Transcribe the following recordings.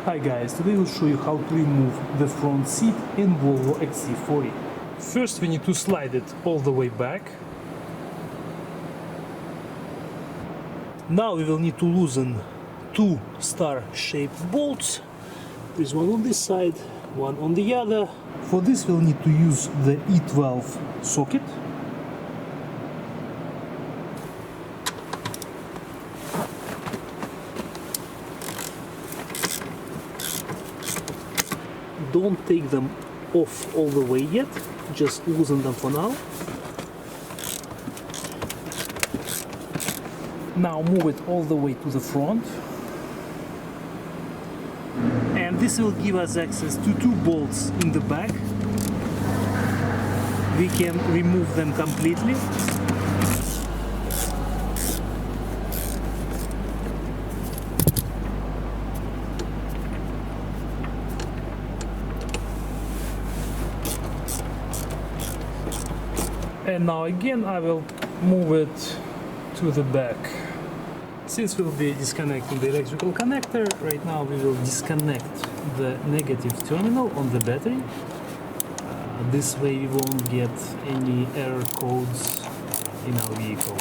Hi guys, today we'll show you how to remove the front seat in Volvo XC40. First we need to slide it all the way back. Now we will need to loosen two star-shaped bolts. There's one on this side, one on the other. For this we'll need to use the E12 socket. Don't take them off all the way yet, just loosen them for now. Now move it all the way to the front. And this will give us access to two bolts in the back. We can remove them completely. And now again I will move it to the back. Since we'll be disconnecting the electrical connector, right now we will disconnect the negative terminal on the battery. This way we won't get any error codes in our vehicle.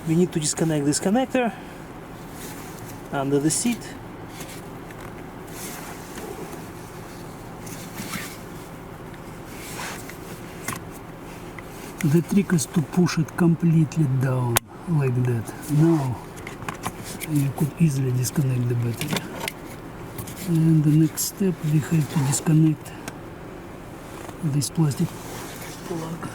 We need to disconnect this connector under the seat. The trick is to push it completely down like that. Now you could easily disconnect the battery. And the next step, we have to disconnect this plastic plug.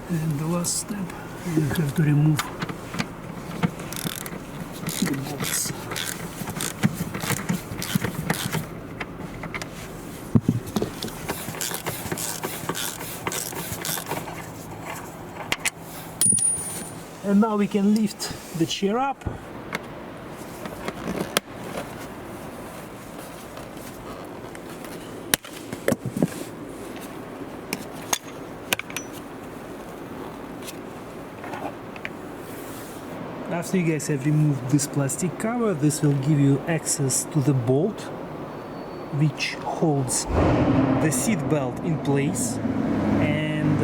And the last step, we have to remove the bolts. And now we can lift the chair up. After you guys have removed this plastic cover, this will give you access to the bolt which holds the seat belt in place, and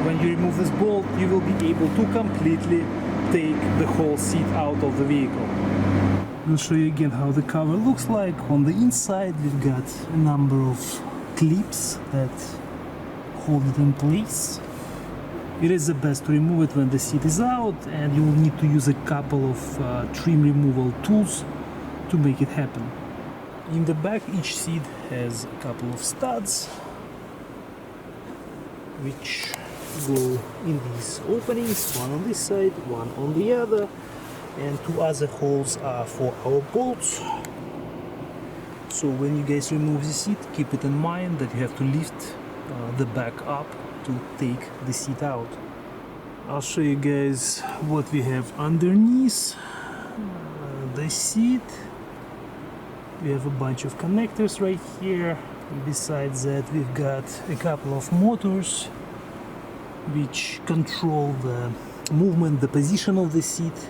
when you remove this bolt you will be able to completely take the whole seat out of the vehicle. I'll show you again how the cover looks like. On the inside we've got a number of clips that hold it in place. It is the best to remove it when the seat is out, and you will need to use a couple of trim removal tools to make it happen. In the back each seat has a couple of studs which go in these openings, one on this side, one on the other, and two other holes are for our bolts. So when you guys remove the seat, keep it in mind that you have to lift the back up to take the seat out. I'll show you guys what we have underneath the seat. We have a bunch of connectors right here. Besides that, we've got a couple of motors which control the movement, the position of the seat.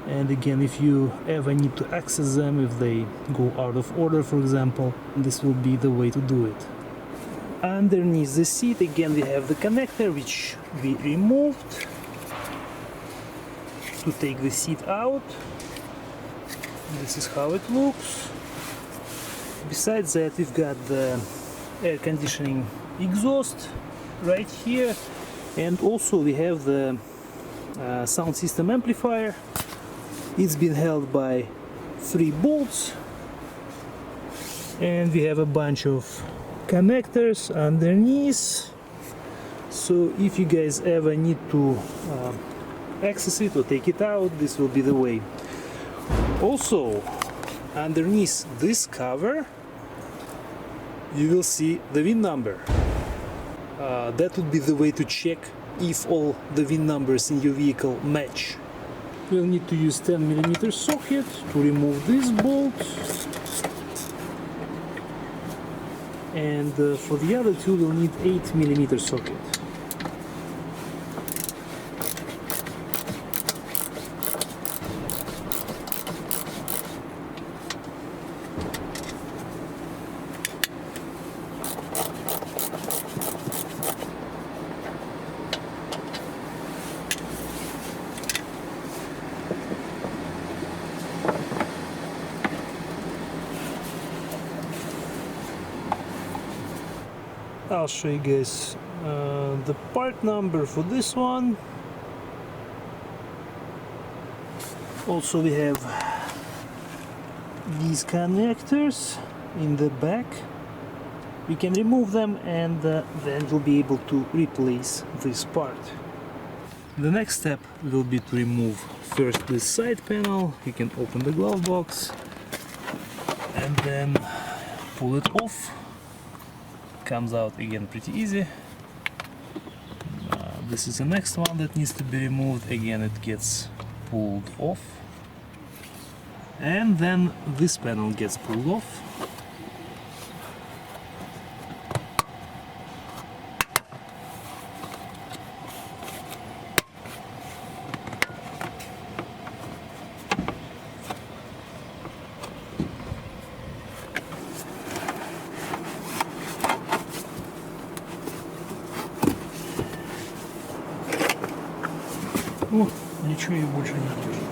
And again, if you ever need to access them, if they go out of order, for example, this will be the way to do it. Underneath the seat again we have the connector which we removed to take the seat out. This is how it looks. Besides that, we've got the air conditioning exhaust right here, and also we have the sound system amplifier. It's been held by 3 bolts, and we have a bunch of connectors underneath, so if you guys ever need to access it or take it out, this will be the way. Also, underneath this cover you will see the VIN number. That would be the way to check if all the VIN numbers in your vehicle match. We'll need to use 10mm socket to remove this bolt, and for the other two we'll need 8mm socket. I'll show you guys the part number for this one. Also we have these connectors in the back. We can remove them and then we'll be able to replace this part. The next step will be to remove first this side panel. You can open the glove box and then pull it off. Comes out again pretty easy. This is the next one that needs to be removed. Again, it gets pulled off, and then this panel gets pulled off. О, ничего ее больше не держит.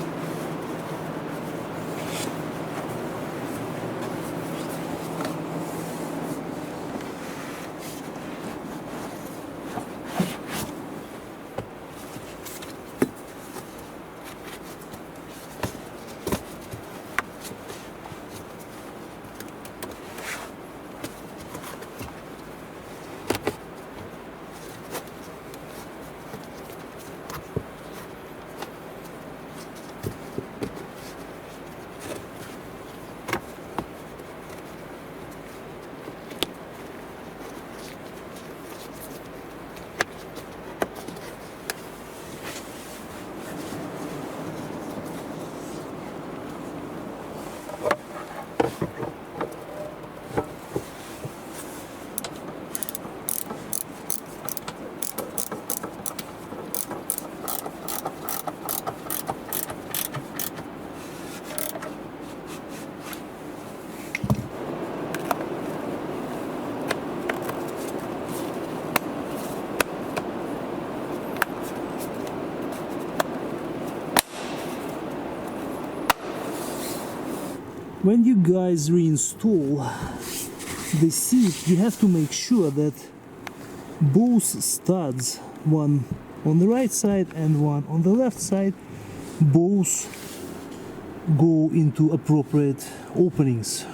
When you guys reinstall the seat, you have to make sure that both studs, one on the right side and one on the left side, both go into appropriate openings.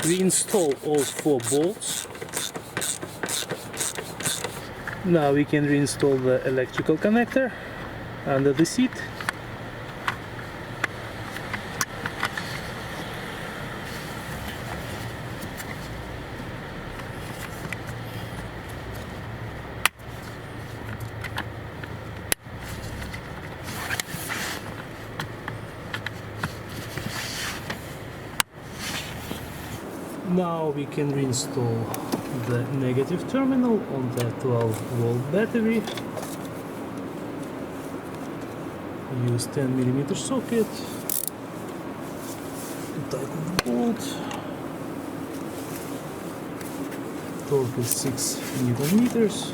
Reinstall all 4 bolts. Now we can reinstall the electrical connector under the seat. Now we can reinstall the negative terminal on the 12-volt battery. Use 10mm socket to tighten the bolt. Torque is 6 Newton meters.